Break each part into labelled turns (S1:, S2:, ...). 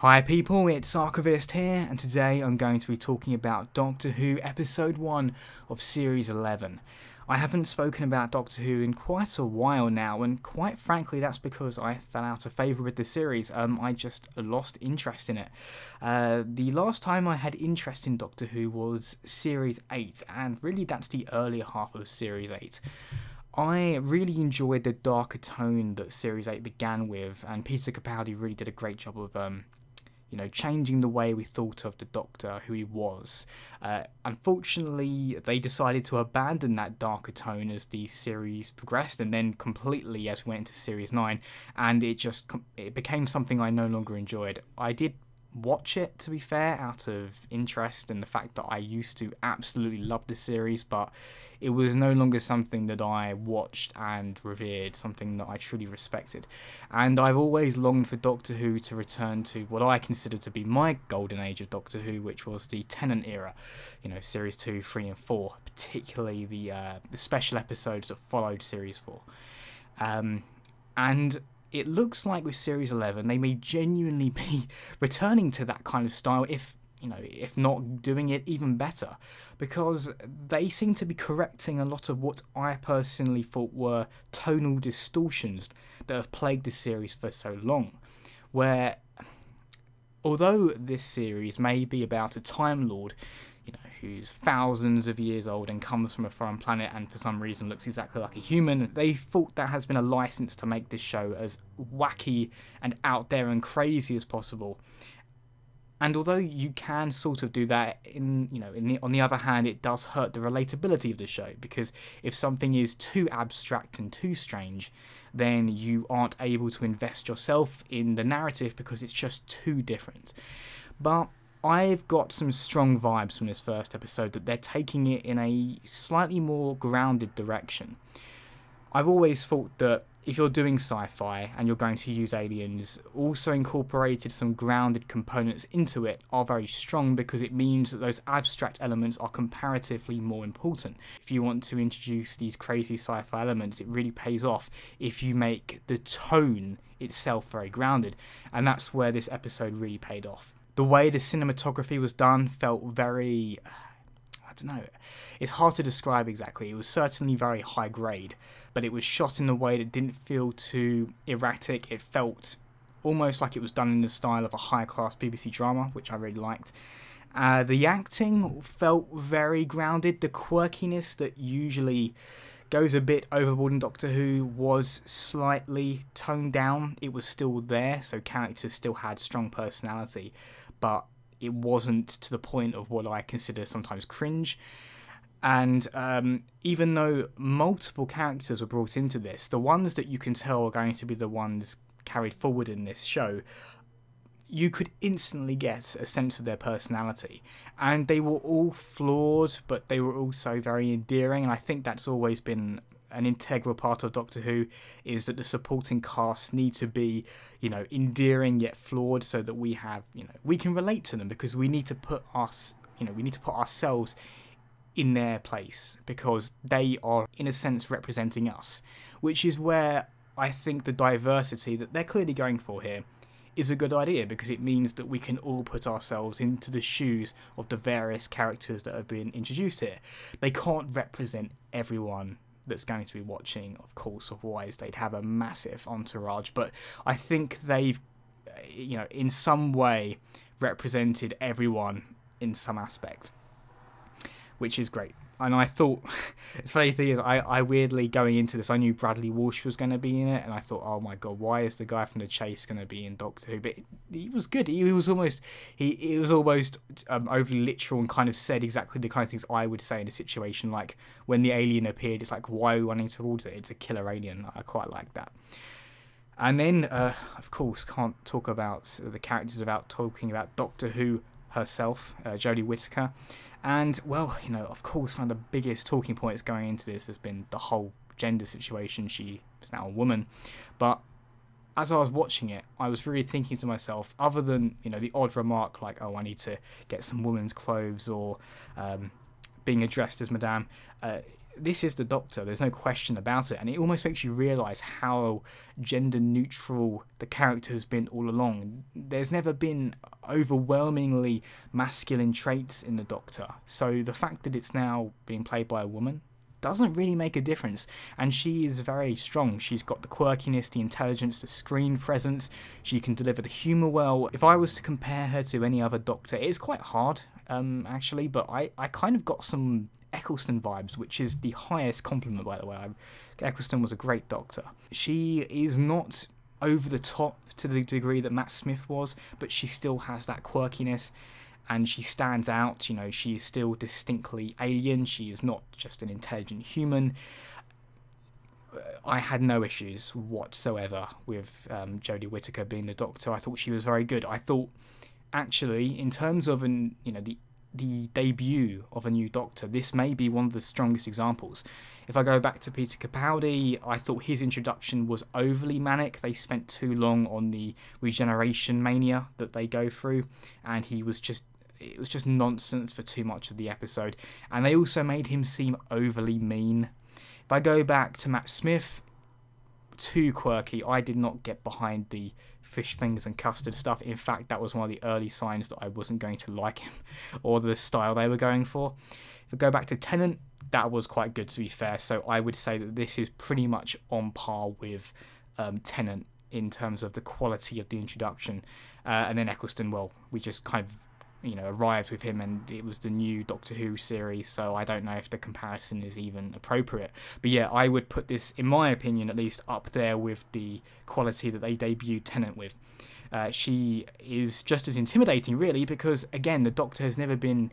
S1: Hi people, it's Archivist here, and today I'm going to be talking about Doctor Who Episode 1 of Series 11. I haven't spoken about Doctor Who in quite a while now, and quite frankly that's because I fell out of favour with the series. I just lost interest in it. The last time I had interest in Doctor Who was Series 8, and really that's the earlier half of Series 8. I really enjoyed the darker tone that Series 8 began with, and Peter Capaldi really did a great job of changing the way we thought of the Doctor, who he was. Unfortunately, they decided to abandon that darker tone as the series progressed, and then completely as we went into Series 9, and it became something I no longer enjoyed. I did watch it, to be fair, out of interest and the fact that I used to absolutely love the series, but it was no longer something that I watched and revered, something that I truly respected. And I've always longed for Doctor Who to return to what I consider to be my golden age of Doctor Who, which was the Tennant era, Series 2, 3 and 4, particularly the special episodes that followed Series 4. And it looks like with Series 11 they may genuinely be returning to that kind of style, if not doing it even better, because they seem to be correcting a lot of what I personally thought were tonal distortions that have plagued the series for so long, where although this series may be about a Time Lord who's thousands of years old and comes from a foreign planet and for some reason looks exactly like a human, they thought that has been a license to make this show as wacky and out there and crazy as possible. And although you can sort of do that, on the other hand, it does hurt the relatability of the show, because if something is too abstract and too strange, then you aren't able to invest yourself in the narrative because it's just too different. But I've got some strong vibes from this first episode that they're taking it in a slightly more grounded direction. I've always thought that if you're doing sci-fi and you're going to use aliens, also incorporated some grounded components into it are very strong, because it means that those abstract elements are comparatively more important. If you want to introduce these crazy sci-fi elements, it really pays off if you make the tone itself very grounded, and that's where this episode really paid off. The way the cinematography was done felt very, I don't know, it's hard to describe exactly. It was certainly very high grade, but it was shot in a way that didn't feel too erratic. It felt almost like it was done in the style of a high-class BBC drama, which I really liked. The acting felt very grounded. The quirkiness that usually goes a bit overboard in Doctor Who was slightly toned down. It was still there, so characters still had strong personality, but it wasn't to the point of what I consider sometimes cringe. And even though multiple characters were brought into this, the ones that you can tell are going to be the ones carried forward in this show, you could instantly get a sense of their personality. And they were all flawed, but they were also very endearing, and I think that's always been an integral part of Doctor Who, is that the supporting cast need to be, endearing yet flawed, so that we have, we can relate to them, because we need to put ourselves in their place, because they are in a sense representing us, which is where I think the diversity that they're clearly going for here is a good idea, because it means that we can all put ourselves into the shoes of the various characters that have been introduced here. They can't represent everyone that's going to be watching, of course, otherwise they'd have a massive entourage, but I think they've, in some way represented everyone in some aspect, which is great. And I thought, it's funny thing is, I weirdly, going into this, I knew Bradley Walsh was going to be in it, and I thought, oh my god, why is the guy from The Chase going to be in Doctor Who? But he was good. He was almost overly literal, and kind of said exactly the kind of things I would say in a situation like when the alien appeared. It's like, why are we running towards it? It's a killer alien. I quite like that. And then, of course, can't talk about the characters without talking about Doctor Who herself, Jodie Whittaker. And, well, of course, one of the biggest talking points going into this has been the whole gender situation. She is now a woman. But as I was watching it, I was really thinking to myself, other than, the odd remark like, oh, I need to get some women's clothes, or being addressed as Madame, this is the Doctor, there's no question about it, and it almost makes you realise how gender neutral the character has been all along. There's never been overwhelmingly masculine traits in the Doctor, so the fact that it's now being played by a woman doesn't really make a difference, and she is very strong. She's got the quirkiness, the intelligence, the screen presence, she can deliver the humour well. If I was to compare her to any other Doctor, it's quite hard, actually, but I kind of got some Eccleston vibes, which is the highest compliment, by the way. Eccleston was a great Doctor. She is not over the top to the degree that Matt Smith was, but she still has that quirkiness, and she stands out. You know, she is still distinctly alien. She is not just an intelligent human. I had no issues whatsoever with Jodie Whittaker being the Doctor. I thought she was very good. I thought, actually, in terms of the debut of a new Doctor, this may be one of the strongest examples. If I go back to Peter Capaldi, I thought his introduction was overly manic. They spent too long on the regeneration mania that they go through, and it was just nonsense for too much of the episode. And they also made him seem overly mean. If I go back to Matt Smith, too quirky. I did not get behind the fish fingers and custard stuff. In fact, that was one of the early signs that I wasn't going to like him or the style they were going for. If I go back to Tennant, that was quite good, to be fair. So I would say that this is pretty much on par with Tennant in terms of the quality of the introduction. And then Eccleston, well, we just kind of arrived with him, and it was the new Doctor Who series, so I don't know if the comparison is even appropriate. But yeah, I would put this, in my opinion at least, up there with the quality that they debuted Tennant with. She is just as intimidating, really, because, again, the Doctor has never been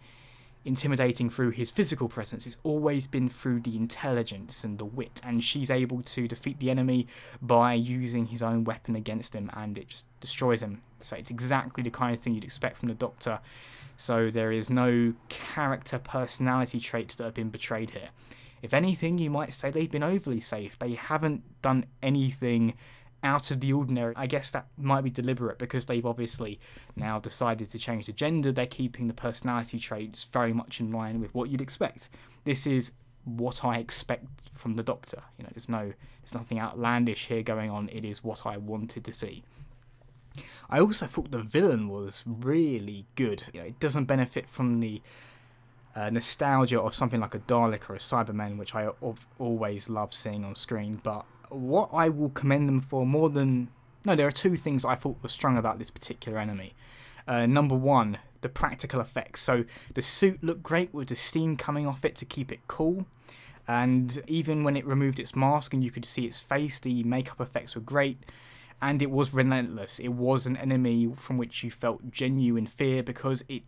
S1: intimidating through his physical presence. It's always been through the intelligence and the wit, and she's able to defeat the enemy by using his own weapon against him, and it just destroys him. So it's exactly the kind of thing you'd expect from the Doctor. So there is no character personality traits that have been betrayed here. If anything, you might say they've been overly safe. They haven't done anything out of the ordinary. I guess that might be deliberate, because they've obviously now decided to change the gender. They're keeping the personality traits very much in line with what you'd expect. This is what I expect from the Doctor. There's nothing outlandish here going on. It is what I wanted to see. I also thought the villain was really good. It doesn't benefit from the nostalgia of something like a Dalek or a Cyberman, which I always love seeing on screen, but what I will commend them for more than... No, there are two things I thought were strong about this particular enemy. Number one, the practical effects. So the suit looked great with the steam coming off it to keep it cool. And even when it removed its mask and you could see its face, the makeup effects were great. And it was relentless. It was an enemy from which you felt genuine fear, because it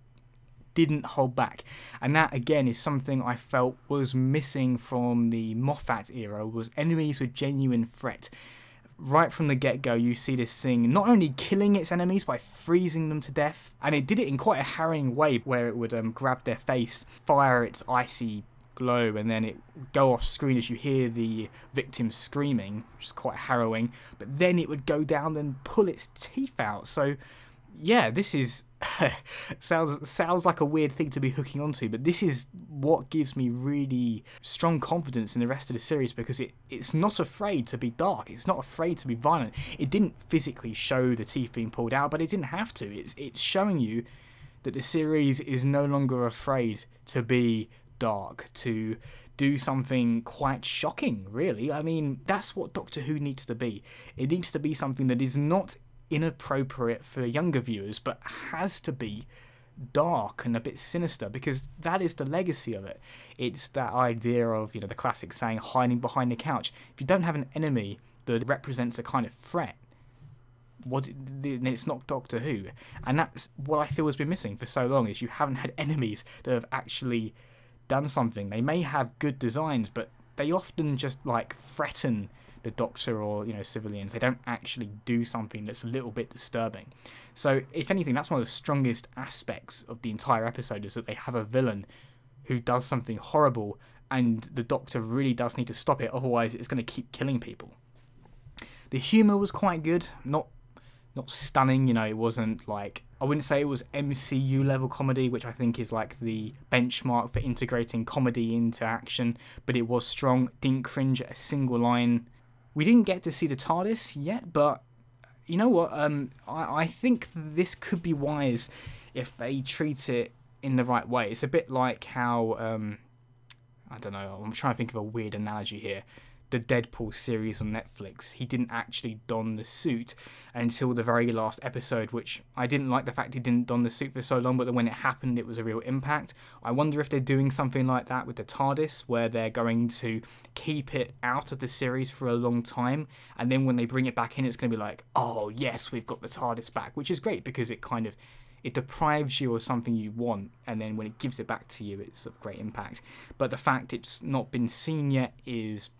S1: didn't hold back. And that, again, is something I felt was missing from the Moffat era, was enemies with genuine threat. Right from the get-go, you see this thing not only killing its enemies by freezing them to death, and it did it in quite a harrowing way, where it would grab their face, fire its icy glow, and then it would go off screen as you hear the victim screaming, which is quite harrowing, but then it would go down and pull its teeth out. So yeah, this is sounds like a weird thing to be hooking onto, but this is what gives me really strong confidence in the rest of the series, because it's not afraid to be dark, it's not afraid to be violent. It didn't physically show the teeth being pulled out, but it didn't have to. It's showing you that the series is no longer afraid to be dark, to do something quite shocking, really. I mean, that's what Doctor Who needs to be. It needs to be something that is not inappropriate for younger viewers, but has to be dark and a bit sinister, because that is the legacy of it. It's that idea of, the classic saying, hiding behind the couch. If you don't have an enemy that represents a kind of threat, then it's not Doctor Who. And that's what I feel has been missing for so long, is you haven't had enemies that have actually done something. They may have good designs, but they often just threaten the Doctor or civilians. They don't actually do something that's a little bit disturbing. So if anything, that's one of the strongest aspects of the entire episode, is that they have a villain who does something horrible, and the Doctor really does need to stop it, otherwise it's going to keep killing people. The humour was quite good, not stunning, it wasn't I wouldn't say it was MCU level comedy, which I think is like the benchmark for integrating comedy into action, but it was strong, didn't cringe at a single line. We didn't get to see the TARDIS yet, but you know what? I think this could be wise if they treat it in the right way. It's a bit like how, I don't know, I'm trying to think of a weird analogy here. The Deadpool series on Netflix, he didn't actually don the suit until the very last episode, which I didn't like the fact he didn't don the suit for so long, but then when it happened, it was a real impact. I wonder if they're doing something like that with the TARDIS, where they're going to keep it out of the series for a long time, and then when they bring it back in, it's going to be like, oh yes, we've got the TARDIS back, which is great because it kind of, it deprives you of something you want, and then when it gives it back to you, it's of great impact. But the fact it's not been seen yet is,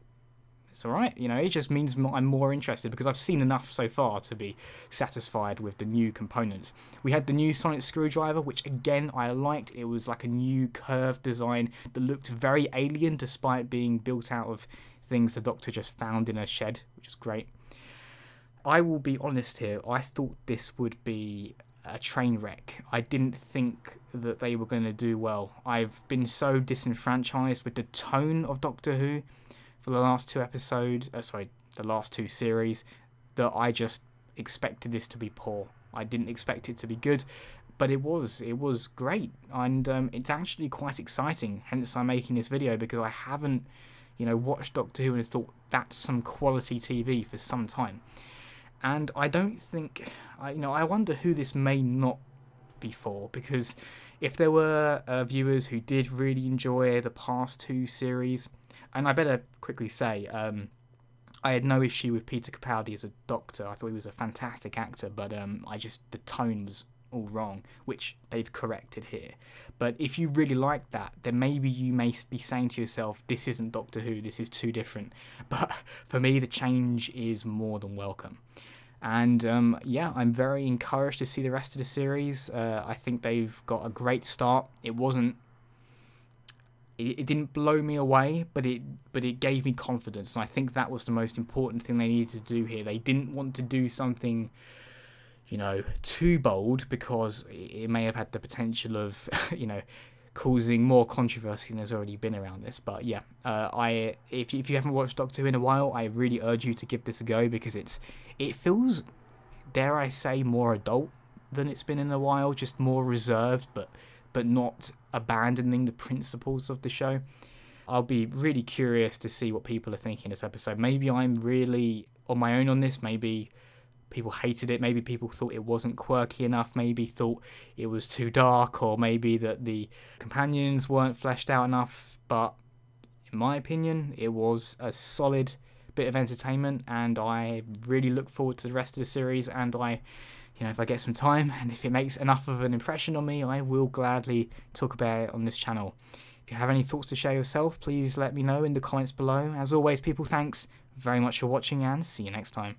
S1: it's alright, you know, it just means I'm more interested because I've seen enough so far to be satisfied with the new components. We had the new sonic screwdriver, which again I liked. It was like a new curved design that looked very alien despite being built out of things the Doctor just found in a shed, which is great. I will be honest here, I thought this would be a train wreck. I didn't think that they were going to do well. I've been so disenfranchised with the tone of Doctor Who for the last two episodes, the last two series, that I just expected this to be poor. I didn't expect it to be good, but it was great, and it's actually quite exciting. Hence, I'm making this video because I haven't, you know, watched Doctor Who and thought that's some quality TV for some time. And I don't think, I wonder who this may not be for, because if there were viewers who did really enjoy the past two series, and I better quickly say, I had no issue with Peter Capaldi as a Doctor. I thought he was a fantastic actor, but the tone was all wrong, which they've corrected here. But if you really like that, then maybe you may be saying to yourself, this isn't Doctor Who, this is too different. But for me, the change is more than welcome. And yeah, I'm very encouraged to see the rest of the series. I think they've got a great start. It didn't blow me away, but it gave me confidence, and I think that was the most important thing they needed to do here. They didn't want to do something, you know, too bold, because it may have had the potential of, you know, causing more controversy than there's already been around this. But yeah, if you haven't watched Doctor Who in a while, I really urge you to give this a go, because it feels, dare I say, more adult than it's been in a while, just more reserved, but not abandoning the principles of the show. I'll be really curious to see what people are thinking this episode. Maybe I'm really on my own on this. Maybe people hated it. Maybe people thought it wasn't quirky enough. Maybe thought it was too dark, or maybe that the companions weren't fleshed out enough. But in my opinion, it was a solid bit of entertainment, and I really look forward to the rest of the series. And if I get some time, and if it makes enough of an impression on me, I will gladly talk about it on this channel. If you have any thoughts to share yourself, please let me know in the comments below. As always, people, thanks very much for watching, and see you next time.